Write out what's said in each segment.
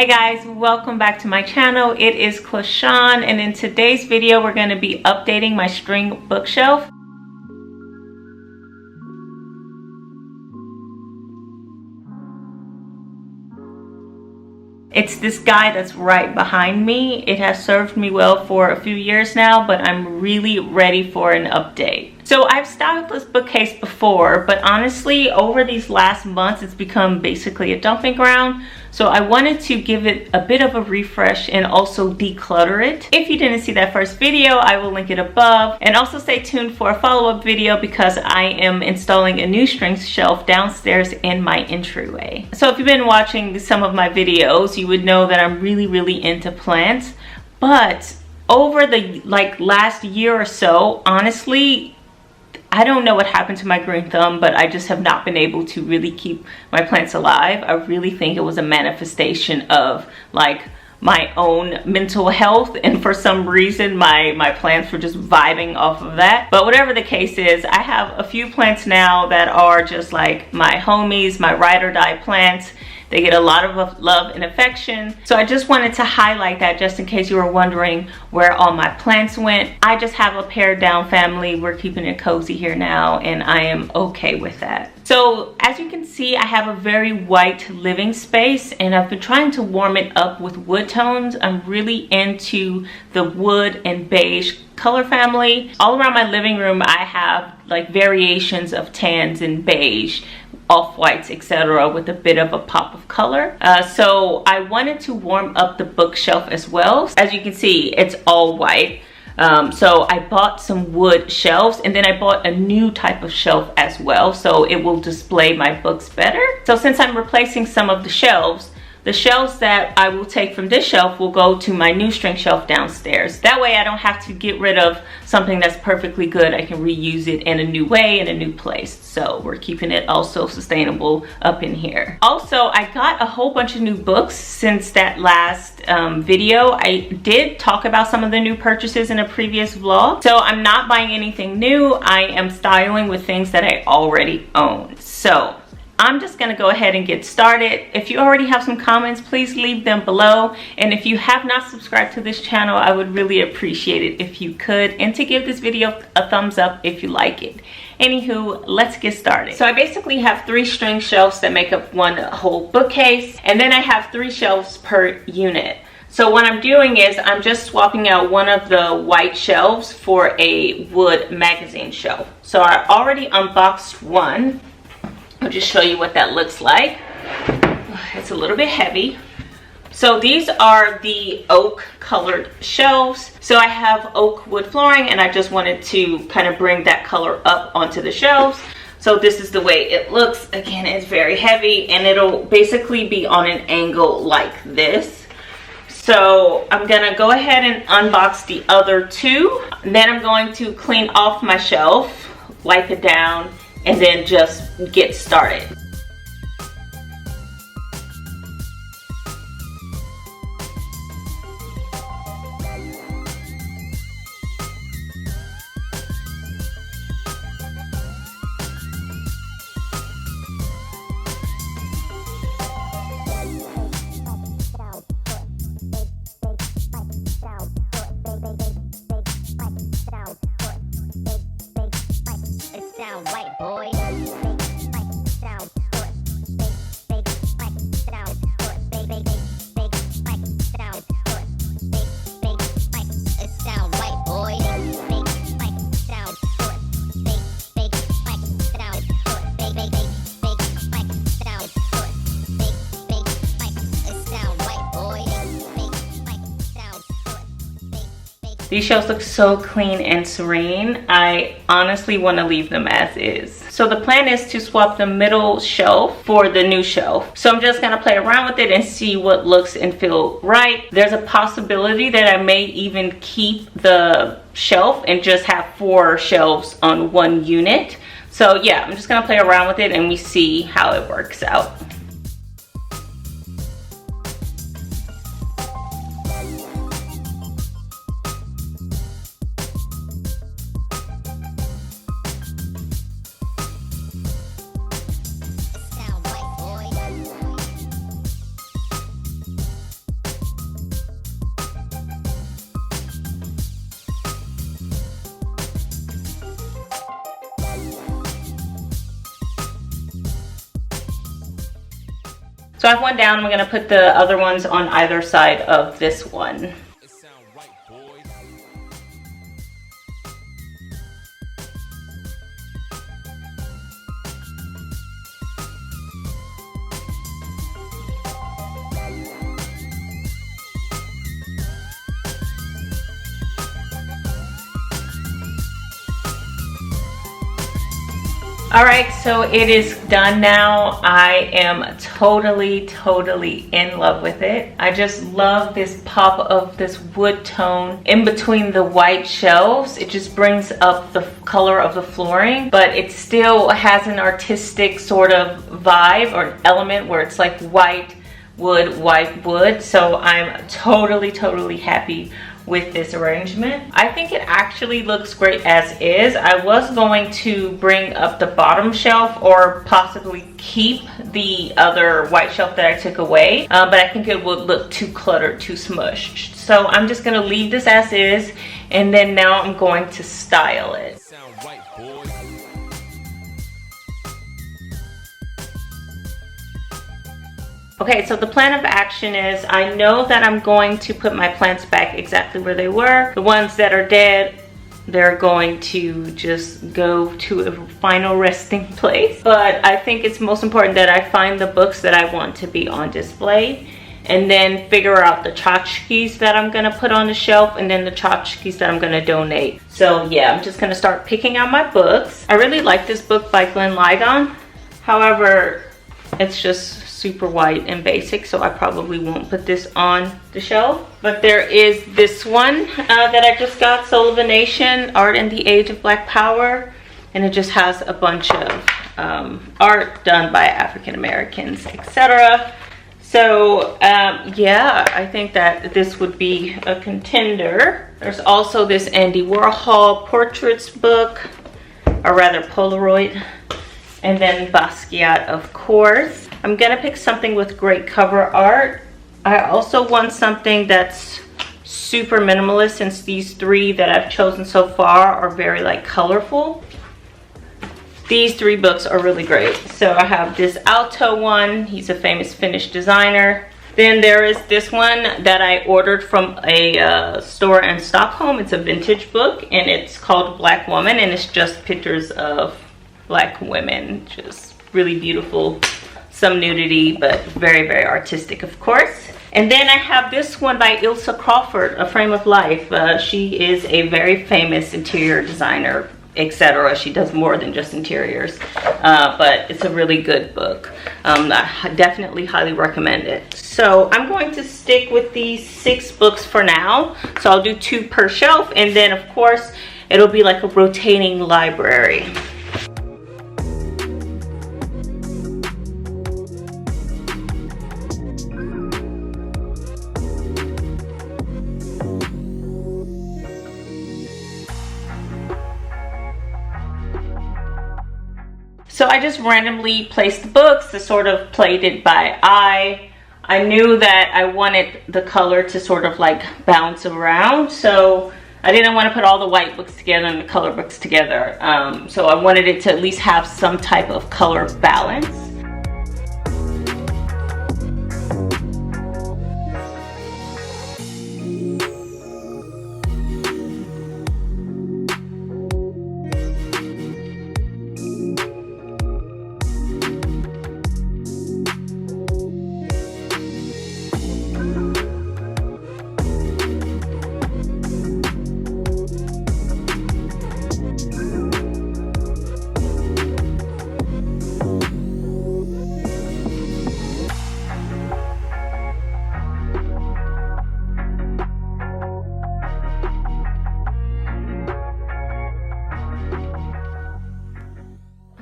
Hey guys, welcome back to my channel. It is Cleshawn, and in today's video we're going to be updating my string bookshelf. It's this guy that's right behind me. It has served me well for a few years now, but I'm really ready for an update. So I've styled this bookcase before, but honestly, over these last months, it's become basically a dumping ground. So I wanted to give it a bit of a refresh and also declutter it. If you didn't see that first video, I will link it above. And also stay tuned for a follow-up video because I am installing a new string shelf downstairs in my entryway. So if you've been watching some of my videos, you would know that I'm really into plants. But over the last year or so, honestly, I don't know what happened to my green thumb, but I just have not been able to really keep my plants alive. I really think it was a manifestation of my own mental health, and for some reason my plants were just vibing off of that. But whatever the case is, I have a few plants now that are just like my homies, my ride or die plants. They get a lot of love and affection. So I just wanted to highlight that just in case you were wondering where all my plants went. I just have a pared down family. We're keeping it cozy here now, and I am okay with that. So as you can see, I have a very white living space, and I've been trying to warm it up with wood tones. I'm really into the wood and beige color family. All around my living room, I have variations of tans and beige, off-whites, etc., with a bit of a pop of color. So I wanted to warm up the bookshelf as well. As you can see, it's all white. So I bought some wood shelves, and then I bought a new type of shelf as well, so it will display my books better. So since I'm replacing some of the shelves that I will take from this shelf will go to my new string shelf downstairs. That way I don't have to get rid of something that's perfectly good. I can reuse it in a new way, in a new place. So we're keeping it also sustainable up in here. Also, I got a whole bunch of new books since that last video. I did talk about some of the new purchases in a previous vlog. So I'm not buying anything new. I am styling with things that I already own. So I'm just gonna go ahead and get started. If you already have some comments, please leave them below. And if you have not subscribed to this channel, I would really appreciate it if you could, and to give this video a thumbs up if you like it. Anywho, let's get started. So I basically have 3 string shelves that make up one whole bookcase, and then I have 3 shelves per unit. So what I'm doing is I'm just swapping out one of the white shelves for a wood magazine shelf. So I already unboxed one. I'll just show you what that looks like. It's a little bit heavy. So these are the oak colored shelves. So I have oak wood flooring, and I just wanted to kind of bring that color up onto the shelves. So this is the way it looks. Again, it's very heavy, and it'll basically be on an angle like this. So I'm gonna go ahead and unbox the other 2. Then I'm going to clean off my shelf, wipe it down, and then just get started. These shelves look so clean and serene. I honestly want to leave them as is. So the plan is to swap the middle shelf for the new shelf. So I'm just gonna play around with it and see what looks and feel right. There's a possibility that I may even keep the shelf and just have 4 shelves on one unit. So yeah, I'm just gonna play around with it and we see how it works out. So I have one down. I'm going to put the other ones on either side of this one. All right, so it is done now. I am totally in love with it. I just love this pop of this wood tone in between the white shelves. It just brings up the color of the flooring, but it still has an artistic sort of vibe or element where it's like white wood. So I'm totally happy with this arrangement. I think it actually looks great as is. I was going to bring up the bottom shelf or possibly keep the other white shelf that I took away, but I think it would look too cluttered, too smushed. So I'm just gonna leave this as is, and then now I'm going to style it. Okay, so the plan of action is I know that I'm going to put my plants back exactly where they were. The ones that are dead, they're going to just go to a final resting place. But I think it's most important that I find the books that I want to be on display, and then figure out the tchotchkes that I'm gonna put on the shelf, and then the tchotchkes that I'm gonna donate. So yeah, I'm just gonna start picking out my books. I really like this book by Glenn Ligon. However, it's just super white and basic, so I probably won't put this on the shelf. But there is this one that I just got, Soul of a Nation, Art in the Age of Black Power, and it just has a bunch of art done by African Americans, etc. So yeah, I think that this would be a contender. There's also this Andy Warhol portraits book, or rather Polaroid, and then Basquiat, of course. I'm gonna pick something with great cover art. I also want something that's super minimalist, since these three that I've chosen so far are very like colorful. These three books are really great. So I have this Alto one. He's a famous Finnish designer. Then there is this one that I ordered from a store in Stockholm. It's a vintage book, and it's called Black Woman, and it's just pictures of Black women. Just really beautiful. Some nudity, but very artistic, of course. And then I have this one by Ilsa Crawford, A Frame of Life. She is a very famous interior designer, etc. She does more than just interiors, but it's a really good book. I definitely highly recommend it. So I'm going to stick with these 6 books for now. So I'll do 2 per shelf, and then of course it'll be like a rotating library. So I just randomly placed the books to sort of played it by eye. I knew that I wanted the color to sort of like bounce around, so I didn't want to put all the white books together and the color books together. So I wanted it to at least have some type of color balance.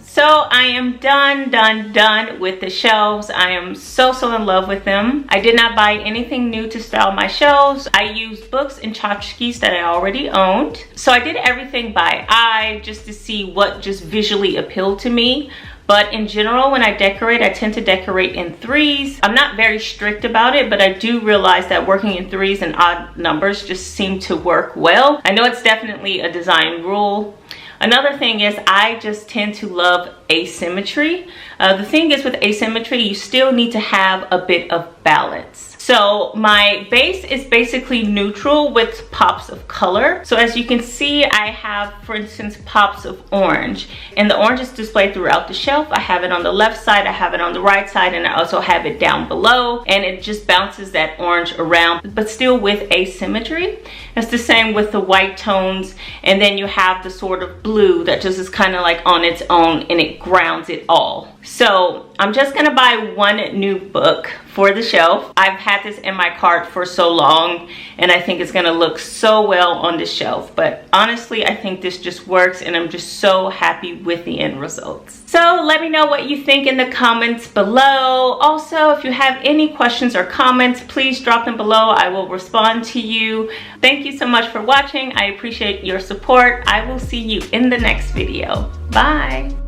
So I am done with the shelves. I am so in love with them. I did not buy anything new to style my shelves. I used books and tchotchkes that I already owned. So I did everything by eye just to see what just visually appealed to me. But in general, when I decorate, I tend to decorate in threes. I'm not very strict about it, but I do realize that working in threes and odd numbers just seem to work well. I know it's definitely a design rule, Another thing is I just tend to love asymmetry. The thing is with asymmetry, you still need to have a bit of balance. So my base is basically neutral with pops of color. So as you can see, I have, for instance, pops of orange, and the orange is displayed throughout the shelf. I have it on the left side, I have it on the right side, and I also have it down below, and it just bounces that orange around, but still with asymmetry. It's the same with the white tones, and then you have the sort of blue that just is kind of like on its own, and it grounds it all. So I'm just gonna buy one new book for the shelf. I've had this in my cart for so long, and I think it's gonna look so well on the shelf. But honestly, I think this just works, and I'm just so happy with the end results. So let me know what you think in the comments below. Also, if you have any questions or comments, please drop them below. I will respond to you. Thank you so much for watching. I appreciate your support. I will see you in the next video. Bye.